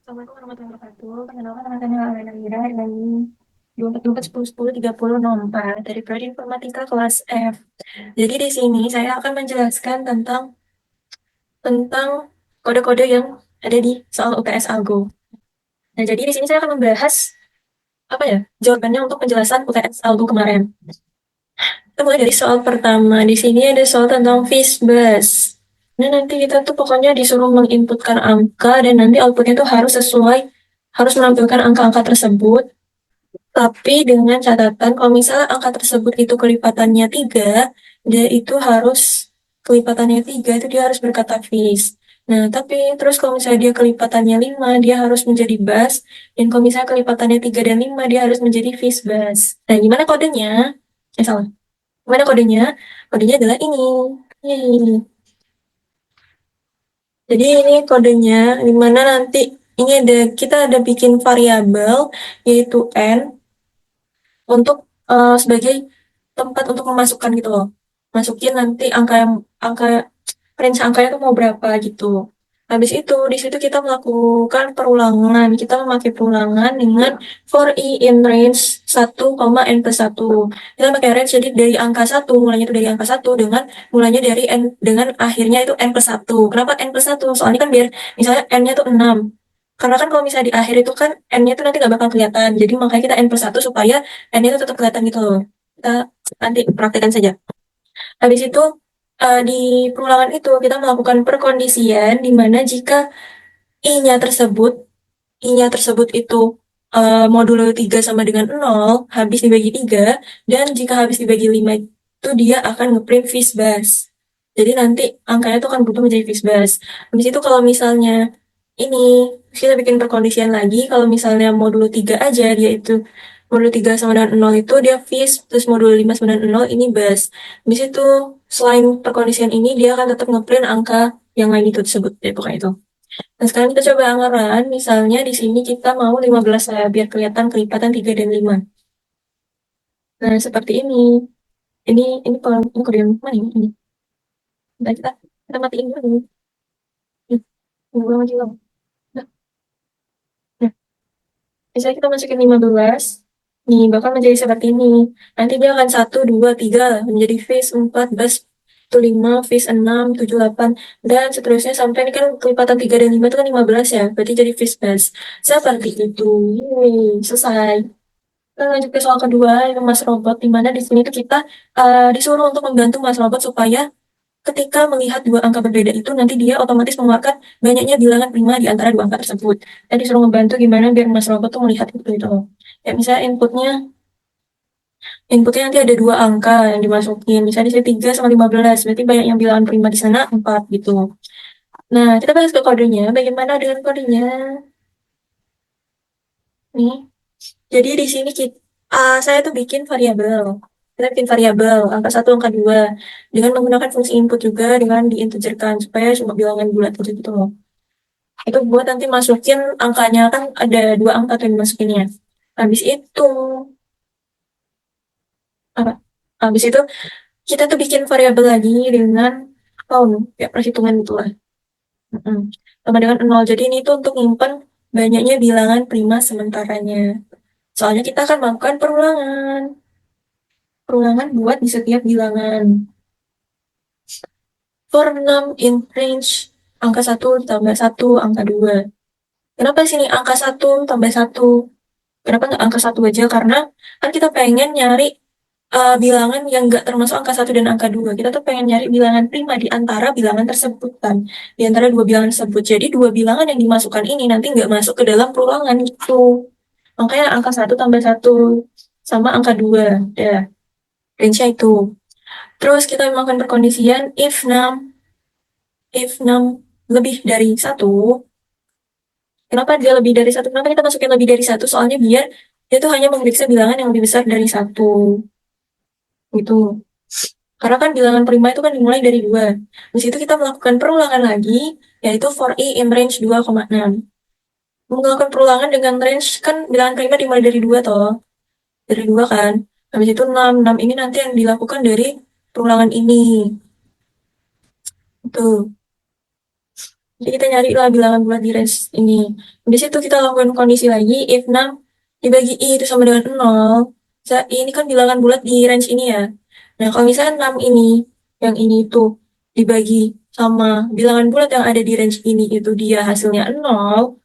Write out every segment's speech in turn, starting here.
Assalamualaikum warahmatullahi wabarakatuh. Perkenalkan nama saya Alena dari 24 10 10 30 04 dari Prodi Informatika kelas F. Jadi di sini saya akan menjelaskan tentang kode-kode yang ada di soal UTS Algo. Nah, jadi di sini saya akan membahas apa ya? Jawabannya untuk penjelasan UTS Algo kemarin. Kita mulai dari soal pertama. Di sini ada soal tentang Fishbus. Nah, nanti kita tuh pokoknya disuruh menginputkan angka dan nanti outputnya tuh harus menampilkan angka-angka tersebut. Tapi dengan catatan kalau misalnya angka tersebut itu kelipatannya 3, dia itu harus kelipatannya 3 itu dia harus berkata fish. Nah, tapi terus kalau misalnya dia kelipatannya 5, dia harus menjadi bus. Dan kalau misalnya kelipatannya 3 dan 5, dia harus menjadi fish bus. Nah, gimana kodenya? Salah. Gimana kodenya? Kodenya adalah ini. Yeay. Jadi ini kodenya, dimana nanti ini kita ada bikin variabel yaitu n untuk sebagai tempat untuk memasukkan gitu loh. Masukin nanti angka range angkanya tuh mau berapa gitu. Habis itu di situ kita melakukan perulangan. Kita memakai perulangan dengan for i in range 1,n+1. Kita pakai range jadi dari angka 1, mulanya itu dari angka 1 mulanya dari n dengan akhirnya itu n+1. Kenapa n+1? Soalnya kan biar misalnya n-nya tuh 6. Karena kan kalau misalnya di akhir itu kan n-nya tuh nanti nggak bakal kelihatan. Jadi makanya kita n+1 supaya n itu tetap kelihatan gitu loh. Kita nanti praktekkan saja. Habis itu di perulangan itu kita melakukan perkondisian di mana jika i-nya tersebut itu modulo 3 sama dengan 0, habis dibagi 3, dan jika habis dibagi 5 itu dia akan ngeprint Fishbus. Jadi nanti angkanya itu akan berubah menjadi Fishbus. Habis itu kalau misalnya ini, kita bikin perkondisian lagi, kalau misalnya modulo 3 aja, dia itu modulo 3 sama dengan 0 itu dia Fish, terus modulo 5 sama dengan 0 ini bus. Habis itu, selain perkondisian ini, dia akan tetap ngeprint angka yang lain itu tersebut, ya pokoknya itu. Nah, sekarang kita coba anggaran, misalnya di sini kita mau 15 lah, biar kelihatan kelipatan 3 dan 5. Nah, seperti ini. Ini kode yang mana ini? Nah, kita matiin dulu. Tunggu lama juga. Nah, nah, misalnya kita masukin 15, nih bakal menjadi seperti ini. Nanti dia akan 1, 2, 3 menjadi phase 4, bus itu 5, phase 6, 7, 8, dan seterusnya sampai ini kan kelipatan 3 dan 5 itu kan 15 ya, berarti jadi phase bus. Seperti itu. Yeay, selesai. Kita lanjut ke soal kedua, itu Mas Robot, di mana di sini tuh kita disuruh untuk membantu Mas Robot supaya ketika melihat dua angka berbeda itu nanti dia otomatis mengeluarkan banyaknya bilangan prima di antara dua angka tersebut. Dan disuruh membantu gimana biar Mas Robot tuh melihat itu loh. Ya misalnya inputnya nanti ada dua angka yang dimasukin. Misalnya di sini 3 sama 15, berarti banyak yang bilangan prima di sana 4 gitu. Nah, kita bahas ke kodenya. Bagaimana dengan kodenya? Nih. Jadi di sini saya tuh bikin variabel. Kita bikin variabel angka satu, angka 2 dengan menggunakan fungsi input juga dengan diintegerkan supaya cuma bilangan bulat aja gitu loh. Itu buat nanti masukin angkanya kan ada dua angka tuh yang dimasukinnya. Habis itu apa? Habis itu kita tuh bikin variabel lagi dengan count ya perhitungan gitu lah. Sama dengan 0. Jadi ini tuh untuk nyimpen banyaknya bilangan prima sementaranya. Soalnya kita akan melakukan perulangan. Perulangan buat di setiap bilangan. For 6 in range, angka 1 tambah 1, angka 2. Kenapa sini angka 1 tambah 1? Kenapa nggak angka 1 aja? Karena kan kita pengen nyari bilangan yang nggak termasuk angka 1 dan angka 2. Kita tuh pengen nyari bilangan prima di antara bilangan tersebut kan. Di antara dua bilangan tersebut. Jadi dua bilangan yang dimasukkan ini nanti nggak masuk ke dalam perulangan itu. Makanya angka 1 tambah 1 sama angka 2. Ya, range-nya itu. Terus kita melakukan perkondisian if 6 lebih dari 1. Kenapa dia lebih dari 1? Kenapa kita masukin lebih dari 1? Soalnya biar dia tuh hanya memeriksa bilangan yang lebih besar dari 1. Gitu. Karena kan bilangan prima itu kan dimulai dari 2. Di situ kita melakukan perulangan lagi, yaitu for i in range 2,6. Melakukan perulangan dengan range, kan bilangan prima dimulai dari 2 toh. Dari 2 kan. Habis itu 6. 6 ini nanti yang dilakukan dari perulangan ini. Itu. Jadi kita nyari lah bilangan bulat di range ini. Di situ kita lakukan kondisi lagi, if 6 dibagi I itu sama dengan 0. Ini kan bilangan bulat di range ini ya. Nah, kalau misalnya 6 ini, yang ini tuh dibagi sama bilangan bulat yang ada di range ini itu dia hasilnya 0.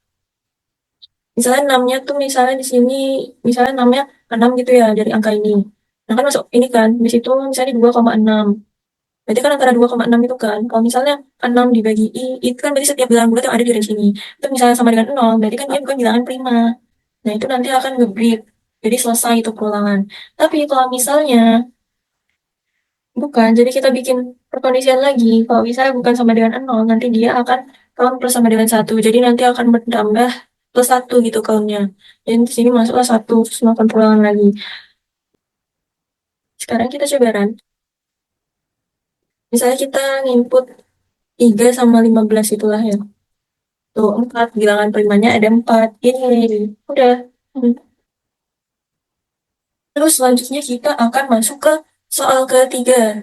Misalnya 6-nya tuh misalnya di sini, misalnya 6-nya 6 gitu ya dari angka ini. Nah, kan masuk ini kan, di situ misalnya 2,6. Berarti kan antara 2,6 itu kan, kalau misalnya 6 dibagi I, itu kan berarti setiap bilangan bulat yang ada di range ini. Itu misalnya sama dengan 0, berarti kan dia bukan bilangan prima. Nah, itu nanti akan nge-break. Jadi selesai itu perulangan. Tapi kalau misalnya bukan, jadi kita bikin perkondisian lagi. Kalau misalnya bukan sama dengan 0, nanti dia akan count plus sama dengan 1. Jadi nanti akan bertambah plus 1 gitu countnya. Dan di sini masuklah 1, terus melakukan perulangan lagi. Sekarang kita coba run. Misalnya kita input 3 sama 15 itulah ya. Tuh, 4. Bilangan primanya ada 4. Ini, udah. Hmm. Terus selanjutnya kita akan masuk ke soal ketiga,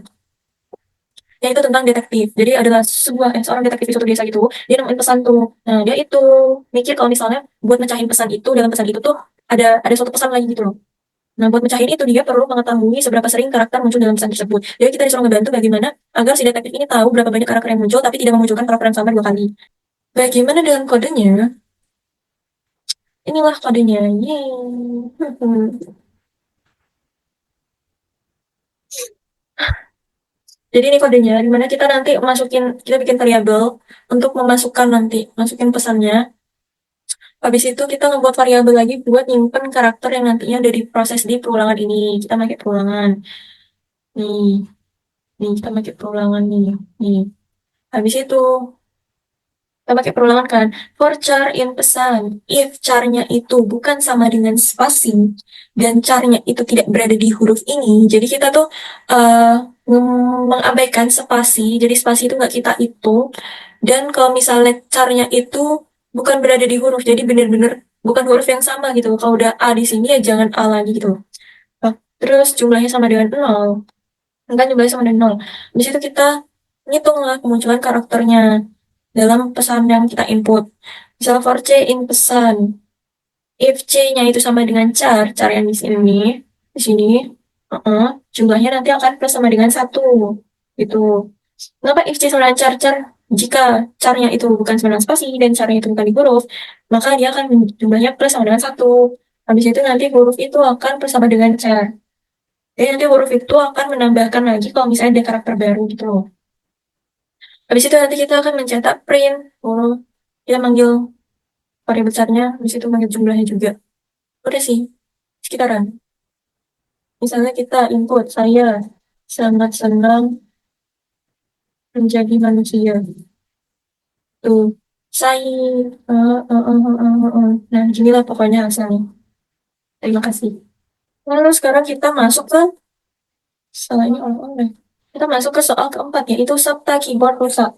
yaitu tentang detektif. Jadi adalah seorang detektif di suatu desa gitu, dia nemuin pesan tuh. Nah, dia itu mikir kalau misalnya buat mecahin pesan itu, dalam pesan itu tuh ada suatu pesan lagi gitu loh. Nah, buat mecahin itu dia perlu mengetahui seberapa sering karakter muncul dalam pesan tersebut. Jadi kita disuruh ngebantu bagaimana agar si detektif ini tahu berapa banyak karakter yang muncul tapi tidak memunculkan karakter yang sama 2 kali. Bagaimana dengan kodenya? Inilah kodenya. Yeay. Jadi ini kodenya, dimana kita nanti kita bikin variabel untuk memasukkan nanti, masukin pesannya. Habis itu kita ngebuat variabel lagi buat nyimpen karakter yang nantinya udah diproses di perulangan ini. Kita pakai perulangan. Nih, nih kita pakai perulangan nih. Nih. Habis itu kita pakai perulangan kan. For char in pesan, if charnya itu bukan sama dengan spasi dan charnya itu tidak berada di huruf ini, jadi kita tuh uh, mengabaikan spasi. Jadi spasi itu nggak kita hitung. Dan kalau misalnya charnya itu bukan berada di huruf, jadi bener-bener bukan huruf yang sama gitu. Kalau udah A di sini ya jangan A lagi gitu. Nah, terus jumlahnya sama dengan 0. Kan jumlahnya sama dengan 0. Di situ kita ngitung lah kemunculan karakternya dalam pesan yang kita input. Misal for C in pesan, if C-nya itu sama dengan char yang di sini, jumlahnya nanti akan plus sama dengan 1. Gitu. Kenapa if C sama dengan char? Jika charnya itu bukan sama dengan spasi dan charnya itu bukan di huruf, maka dia akan jumlahnya plus sama dengan 1. Habis itu nanti huruf itu akan plus sama dengan char. Jadi nanti huruf itu akan menambahkan lagi kalau misalnya ada karakter baru gitu loh. Habis itu nanti kita akan mencetak print huruf. Kita manggil variabel besarnya, habis itu manggil jumlahnya juga. Udah sih, sekitaran. Misalnya kita input, saya sangat senang menjadi manusia. Tuh, saya, nah inilah pokoknya hasilnya. Terima kasih. Lalu sekarang kita masuk ke, salah ini oleh. Kita masuk ke soal keempat, yaitu sabta keyboard rusak.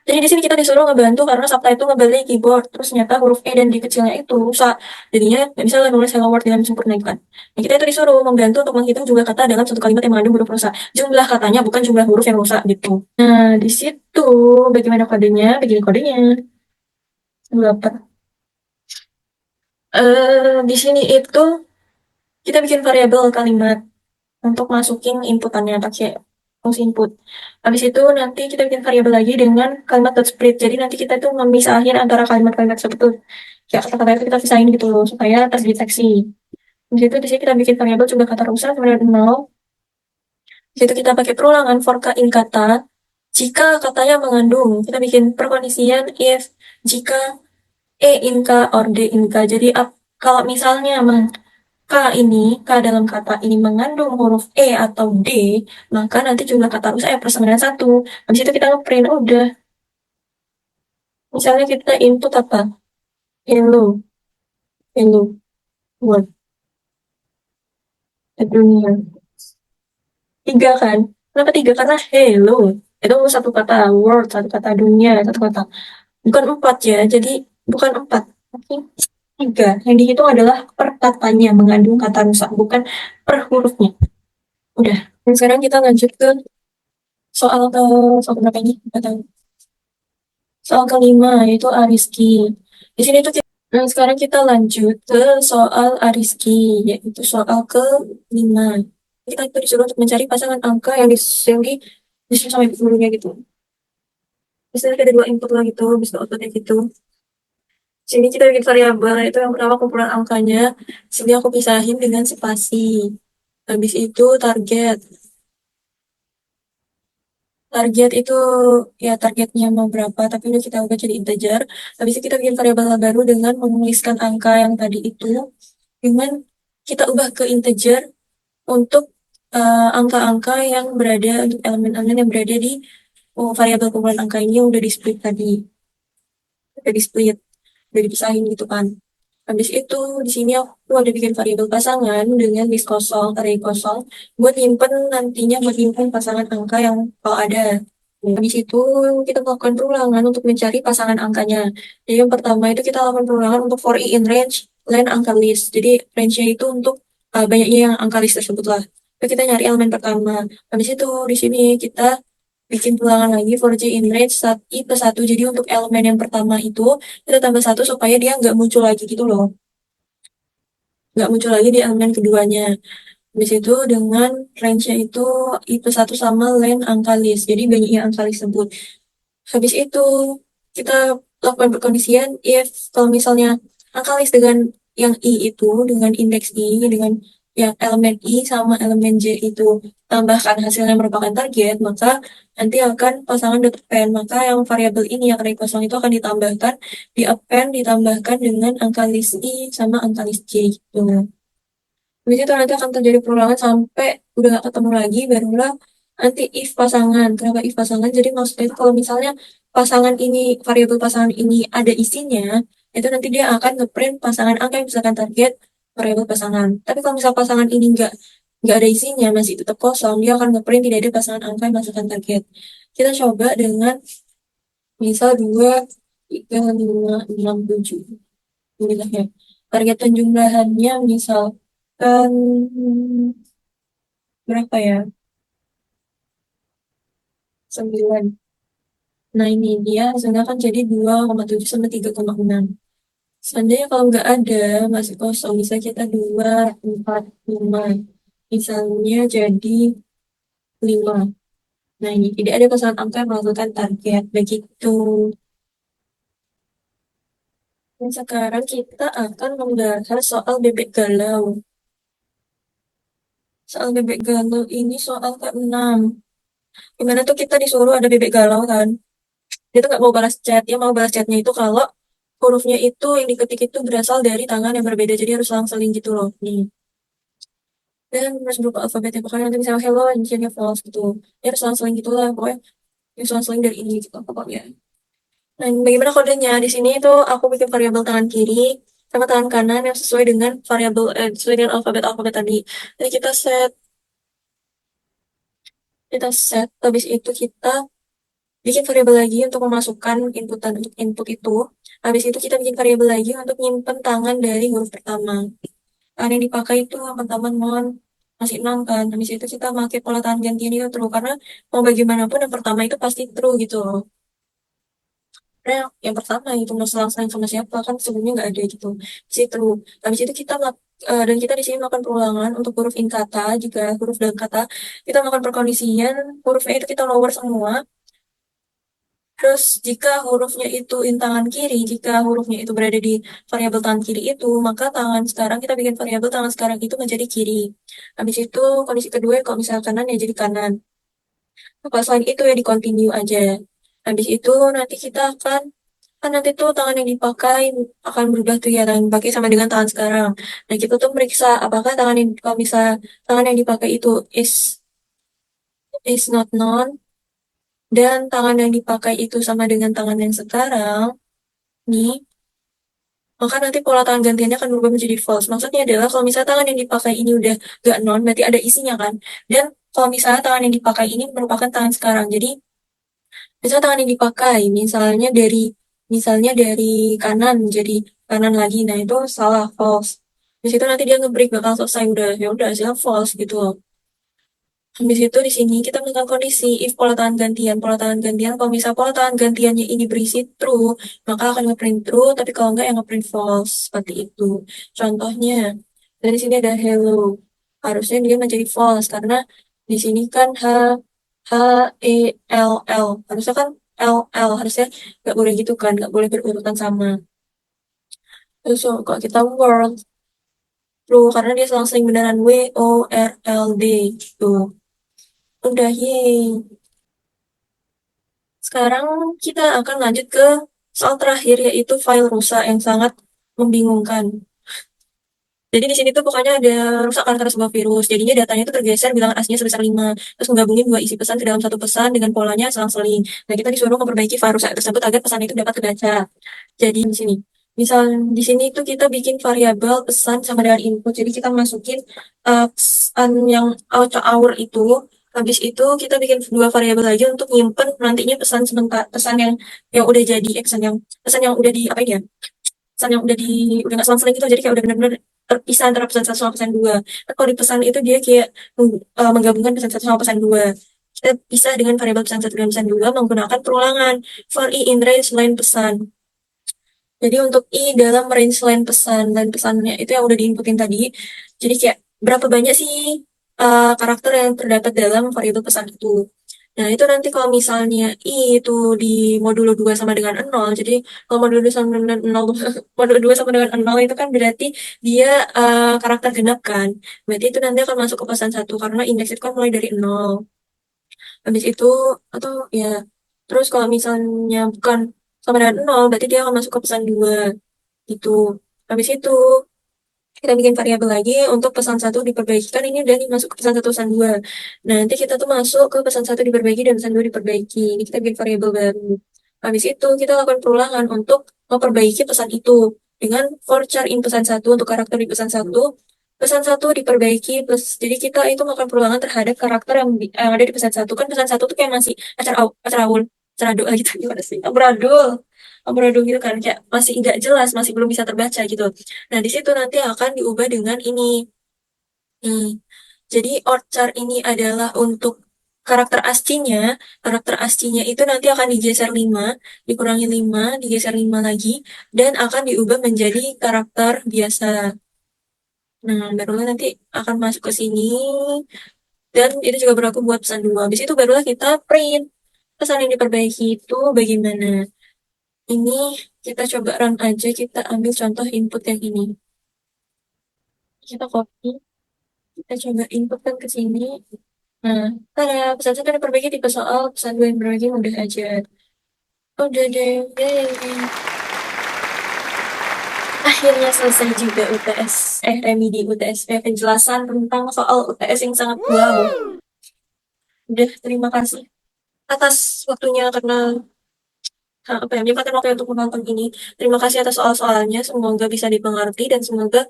Jadi di sini kita disuruh ngebantu karena Sabta itu ngebalik keyboard, terus ternyata huruf E dan D kecilnya itu rusak. Jadinya nggak bisa lah nulis hello world dengan sempurna itu kan. Nah, kita itu disuruh membantu untuk menghitung jumlah kata dalam satu kalimat yang mengandung huruf rusak. Jumlah katanya bukan jumlah huruf yang rusak gitu. Nah, di situ bagaimana kodenya? Begini kodenya. Dapat. Di sini itu kita bikin variabel kalimat untuk masukin inputannya pakai fungsi input. Habis itu nanti kita bikin variabel lagi dengan kalimat dot split. Jadi nanti kita itu memisahin antara kalimat-kalimat tersebut. Ya kata-kata itu kita pisahin gitu loh supaya terdeteksi. Habis itu di sini kita bikin variabel jumlah kata rusak sama dengan 0. Di situ kita pakai perulangan for k in kata. Jika katanya mengandung, kita bikin perkondisian if jika E in K or D in K. Jadi kalau misalnya K dalam kata ini mengandung huruf E atau D, maka nanti jumlah kata rusak ya plus sama dengan 1. Habis itu kita ngeprint, udah. Misalnya kita input apa? Hello, hello, world, dunia. 3 kan? Kenapa 3? Karena hello. Itu satu kata world, satu kata dunia, satu kata. Bukan 4 ya, jadi bukan 4. Tapi 3. Yang dihitung adalah per katanya mengandung kata rusak, bukan per hurufnya. Udah. Dan sekarang kita lanjut ke soal berapa ini? Nggak tahu. Soal kelima yaitu Ariski. Di sini tuh sekarang kita lanjut ke soal Ariski, yaitu soal ke-5. Kita itu disuruh untuk mencari pasangan angka yang disusun sama ibu gurunya gitu. Misalnya ada dua input lah gitu, bisa outputnya gitu. Sini kita bikin variabel, itu yang pertama kumpulan angkanya. Sini aku pisahin dengan spasi. Habis itu target. Target itu ya targetnya mau berapa, tapi udah kita ubah jadi integer. Habis itu kita bikin variabel baru dengan menuliskan angka yang tadi itu dengan kita ubah ke integer untuk angka-angka yang berada untuk elemen-elemen yang berada di variabel kumpulan angka ini yang udah di split tadi, udah di split, udah dipisahin gitu kan. Habis itu di sini aku ada bikin variabel pasangan dengan list kosong, array kosong buat nyimpen nantinya buat nyimpen pasangan angka yang kalau ada. Habis itu kita melakukan perulangan untuk mencari pasangan angkanya. Jadi yang pertama itu kita lakukan perulangan untuk for i in range len angka list. Jadi range-nya itu untuk banyaknya yang angka list tersebut lah. Lalu kita nyari elemen pertama. Habis itu di sini kita bikin perulangan lagi for j in range i plus 1. Jadi untuk elemen yang pertama itu kita tambah 1 supaya dia nggak muncul lagi gitu loh. Nggak muncul lagi di elemen keduanya. Habis itu dengan range-nya itu i plus 1 sama len angka list. Jadi banyaknya angka list tersebut. Habis itu kita lakukan perkondisian if kalau misalnya angka list dengan yang i itu dengan indeks i dengan yang elemen i sama elemen j itu tambahkan hasilnya merupakan target, maka nanti akan pasangan dot append, maka yang variabel ini yang array kosong itu akan ditambahkan di append ditambahkan dengan angka list i sama angka list j gitu. Habis itu nanti akan terjadi perulangan sampai udah gak ketemu lagi, barulah nanti if pasangan. Kenapa if pasangan? Jadi maksudnya itu kalau misalnya pasangan ini, variabel pasangan ini ada isinya, itu nanti dia akan ngeprint pasangan angka yang misalkan target variabel pasangan. Tapi kalau misal pasangan ini nggak ada isinya, masih tetap kosong, dia akan ngeprint tidak ada pasangan angka yang misalkan target. Kita coba dengan misal 2, 3, 5, 6, 7. Inilah ya. Target penjumlahannya misalkan berapa ya? 9. Nah ini dia hasilnya kan jadi 2,7 sama 3,6. Seandainya kalau nggak ada masih kosong, bisa kita 2, 4, 5. Misalnya jadi 5. Nah ini tidak ada pasangan angka yang melakukan target. Begitu. Dan sekarang kita akan membahas soal bebek galau. Soal bebek galau ini soal ke-6. Gimana tuh kita disuruh ada bebek galau kan? Dia tuh nggak mau balas chat. Dia mau balas chatnya itu kalau hurufnya itu yang diketik itu berasal dari tangan yang berbeda. Jadi harus selang-seling gitu loh. Nih. Dan harus berupa alfabetnya. Pokoknya nanti misalnya hello, initialnya false gitu. Dia harus selang-seling gitu lah. Pokoknya harus selang-seling dari ini gitu. Pokoknya. Nah, bagaimana kodenya? Di sini itu aku bikin variabel tangan kiri sama tangan kanan yang sesuai dengan variabel sesuai dengan alfabet-alfabet tadi. Jadi kita set habis itu kita bikin variabel lagi untuk memasukkan inputan untuk input itu. Habis itu kita bikin variabel lagi untuk nyimpen tangan dari huruf pertama. Tangan yang dipakai itu yang pertama non masih 6 kan. Habis itu kita pakai pola tangan gantian itu true karena mau bagaimanapun yang pertama itu pasti true gitu loh. Karena yang pertama itu mau selang-seling sama siapa kan sebelumnya nggak ada gitu. Si true. Habis itu dan kita di sini melakukan perulangan untuk huruf in kata jika huruf dalam kata kita melakukan perkondisian hurufnya itu kita lower semua. Terus jika hurufnya itu in tangan kiri, jika hurufnya itu berada di variabel tangan kiri itu, maka tangan sekarang kita bikin variabel tangan sekarang itu menjadi kiri. Habis itu kondisi kedua kalau misalnya kanan ya jadi kanan. Kalau selain itu ya di continue aja. Habis itu nanti kita akan kan nanti tuh tangan yang dipakai akan berubah tuh ya tangan yang dipakai sama dengan tangan sekarang. Nah kita tuh meriksa apakah tangan yang kalau misalnya tangan yang dipakai itu is not known dan tangan yang dipakai itu sama dengan tangan yang sekarang nih, maka nanti pola tangan gantiannya akan berubah menjadi false. Maksudnya adalah kalau misalnya tangan yang dipakai ini udah gak non, berarti ada isinya kan. Dan kalau misalnya tangan yang dipakai ini merupakan tangan sekarang. Jadi, misalnya tangan yang dipakai, misalnya dari kanan jadi kanan lagi. Nah, itu salah, false. Di situ nanti dia nge-break bakal selesai udah, ya udah hasilnya false gitu loh. Habis itu di sini kita menekan kondisi if pola tangan gantian. Pola tangan gantian, kalau misal pola tangan gantiannya ini berisi true, maka akan ngeprint true, tapi kalau enggak yang ngeprint false. Seperti itu. Contohnya, dari sini ada hello. Harusnya dia menjadi false karena di sini kan H E L L. Harusnya kan L L. Harusnya nggak boleh gitu kan, nggak boleh berurutan sama. Terus kalau kita world true karena dia selang-seling beneran WORLD gitu. Udah, yeay. Sekarang kita akan lanjut ke soal terakhir yaitu file rusak yang sangat membingungkan. Jadi di sini tuh pokoknya ada rusak karena sebuah virus. Jadinya datanya itu tergeser bilangan aslinya sebesar 5. Terus menggabungin dua isi pesan ke dalam satu pesan dengan polanya selang-seling. Nah, kita disuruh memperbaiki file rusak tersebut agar pesan itu dapat kebaca. Jadi di sini. Misal di sini itu kita bikin variabel pesan sama dengan input. Jadi kita masukin pesan yang auto hour itu. Habis itu kita bikin dua variabel lagi untuk nyimpen nantinya pesan sebentar, pesan yang udah jadi, pesan yang udah di apa ini ya? Pesan yang udah nggak selang-seling gitu, jadi kayak udah benar-benar terpisah antara pesan satu sama pesan dua. Kan kalau di pesan itu dia kayak menggabungkan pesan satu sama pesan dua. Kita pisah dengan variabel pesan satu dan pesan dua menggunakan perulangan for i in range line pesan. Jadi untuk i dalam range line pesan dan pesannya itu yang udah diinputin tadi. Jadi kayak berapa banyak sih karakter yang terdapat dalam variabel pesan itu. Nah, itu nanti kalau misalnya I itu di modulo 2 sama dengan 0, jadi kalau modulo 2 sama dengan 0, modulo 2 sama dengan 0 itu kan berarti dia karakter genap kan. Berarti itu nanti akan masuk ke pesan satu karena indeks itu kan mulai dari 0. Habis itu, atau ya, terus kalau misalnya bukan sama dengan 0, berarti dia akan masuk ke pesan 2 gitu. Habis itu, kita bikin variabel lagi untuk pesan satu diperbaiki kan ini udah nih masuk ke pesan satu pesan dua. Nah, nanti kita tuh masuk ke pesan satu diperbaiki dan pesan dua diperbaiki. Ini kita bikin variabel baru. Habis itu kita lakukan perulangan untuk memperbaiki pesan itu dengan for char in pesan satu untuk karakter di pesan satu diperbaiki plus jadi kita itu melakukan perulangan terhadap karakter yang ada di pesan satu kan pesan satu tuh kayak masih acara awul acara doa gitu gimana sih amburadul gitu kan kayak masih nggak jelas masih belum bisa terbaca gitu. Nah, di situ nanti akan diubah dengan ini. Hmm. Jadi orchard ini adalah untuk karakter aslinya. Karakter aslinya itu nanti akan digeser 5, dikurangi 5, digeser 5 lagi, dan akan diubah menjadi karakter biasa. Nah, barulah nanti akan masuk ke sini, dan itu juga berlaku buat pesan 2. Habis itu barulah kita print. Pesan yang diperbaiki itu bagaimana? Ini kita coba run aja, kita ambil contoh input yang ini. Kita copy. Kita coba inputkan ke sini. Nah, tada, pesan satu diperbaiki tipe soal, pesan dua yang diperbaiki mudah aja. Udah deh, yeay. Akhirnya selesai juga UTS, remedi UTS, penjelasan tentang soal UTS yang sangat wow. Udah, terima kasih atas waktunya karena apa ya, menyempatkan waktu untuk menonton ini. Terima kasih atas soal-soalnya, semoga bisa dipengerti dan semoga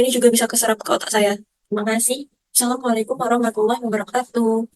ini juga bisa keserap ke otak saya. Terima kasih. Assalamualaikum warahmatullahi wabarakatuh.